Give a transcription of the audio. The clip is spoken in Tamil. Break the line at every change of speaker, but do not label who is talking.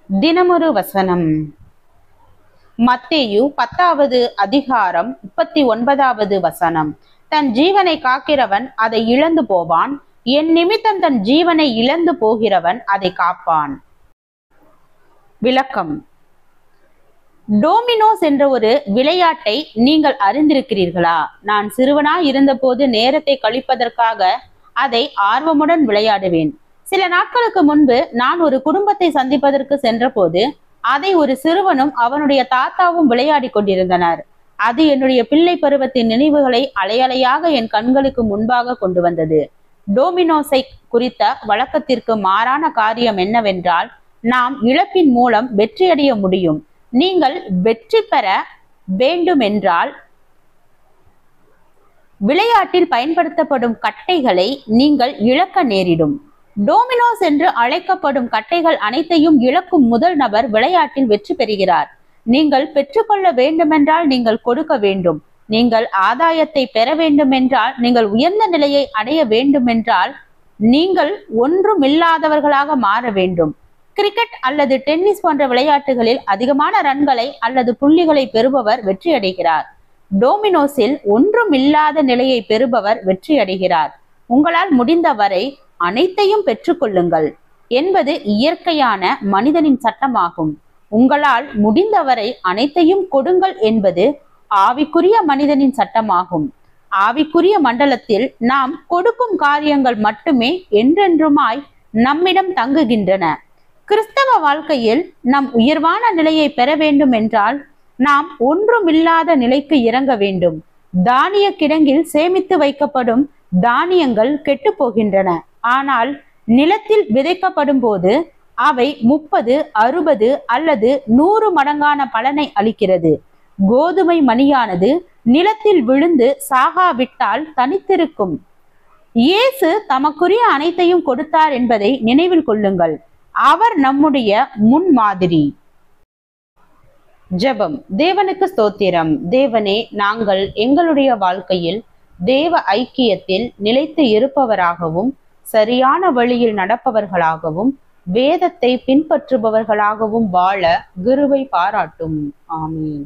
தினமொரு வசனம். மத்தேயு 10வது அதிகாரம் 39வது வசனம். தன் ஜீவனை காக்கிறவன் அதை இழந்து போவான், என் நிமித்தம் தன் ஜீவனை இழந்து போகிறவன் அதை காப்பான். விளக்கம். டோமினோஸ் என்ற ஒரு விளையாட்டை நீங்கள் அறிந்திருக்கிறீர்களா? நான் சிறுவனாய் இருந்தபோது நேரத்தை கழிப்பதற்காக அதை ஆர்வமுடன் விளையாடுவேன். சில நாட்களுக்கு முன்பு நான் ஒரு குடும்பத்தை சந்திப்பதற்கு சென்றபோது அதை ஒரு சிறுவனும் அவனுடைய தாத்தாவும் விளையாடி கொண்டிருந்தனர். அது என்னுடைய பிள்ளை பருவத்தின் நினைவுகளை அலையலையாக என் கண்களுக்கு முன்பாக கொண்டு வந்தது. டோமினோஸை குறித்த வழக்கத்திற்கு மாறான காரியம் என்னவென்றால், நாம் இழப்பின் மூலம் வெற்றியடைய முடியும். நீங்கள் வெற்றி பெற வேண்டுமென்றால் விளையாட்டில் பயன்படுத்தப்படும் கட்டைகளை நீங்கள் இழக்க நேரிடும். டோமினோஸ் என்று அழைக்கப்படும் கட்டைகள் அனைத்தையும் இழக்கும் முதல் நபர் விளையாட்டில் வெற்றி பெறுகிறார். நீங்கள் பெற்றுக்கொள்ள வேண்டுமென்றால் நீங்கள் கொடுக்க வேண்டும். நீங்கள் ஆதாயத்தை பெற வேண்டுமென்றால், நீங்கள் உயர்ந்த நிலையை அடைய வேண்டுமென்றால் நீங்கள் ஒன்றுமில்லாதவர்களாக மாற வேண்டும். கிரிக்கெட் அல்லது டென்னிஸ் போன்ற விளையாட்டுகளில் அதிகமான ரன்களை அல்லது புள்ளிகளை பெறுபவர் வெற்றி அடைகிறார். டோமினோஸில் ஒன்றுமில்லாத நிலையை பெறுபவர் வெற்றி அடைகிறார். உங்களால் முடிந்தவரை அனைத்தையும் பெற்றுக்கொள்ளுங்கள் என்பது இயற்கையான மனிதனின் சட்டமாகும். உங்களால் முடிந்தவரை அனைத்தையும் கொடுங்கள் என்பது ஆவிக்குரிய மனிதனின் சட்டமாகும். ஆவிக்குரிய மண்டலத்தில் நாம் கொடுக்கும் காரியங்கள் மட்டுமே என்றென்றுமாய் நம்மிடம் தங்குகின்றன. கிறிஸ்தவ வாழ்க்கையில் நம் உயர்வான நிலையை பெற வேண்டும் என்றால் நாம் ஒன்றுமில்லாத நிலைக்கு இறங்க வேண்டும். தானிய கிடங்கில் சேமித்து வைக்கப்படும் தானியங்கள் கெட்டு போகின்றன. ஆனால் நிலத்தில் விதைக்கப்படும் போது அவை 30, 60 அல்லது 100 மடங்கான பலனை அளிக்கிறது. கோதுமை மணியானது நிலத்தில் விழுந்து சாகாவிட்டால் தனித்திருக்கும். இயேசு தமக்குரிய அனைத்தையும் கொடுத்தார் என்பதை நினைவில் கொள்ளுங்கள். அவர் நம்முடைய முன்மாதிரி. ஜெபம். தேவனுக்கு ஸ்தோத்திரம். தேவனே, நாங்கள் எங்களுடைய வாழ்க்கையில் தேவ ஐக்கியத்தில் நிலைத்து இருப்பவராகவும், சரியான வழியில் நடப்பவர்களாகவும், வேதத்தை பின்பற்றுபவர்களாகவும் வாழ கிருபை பாராட்டும். ஆமென்.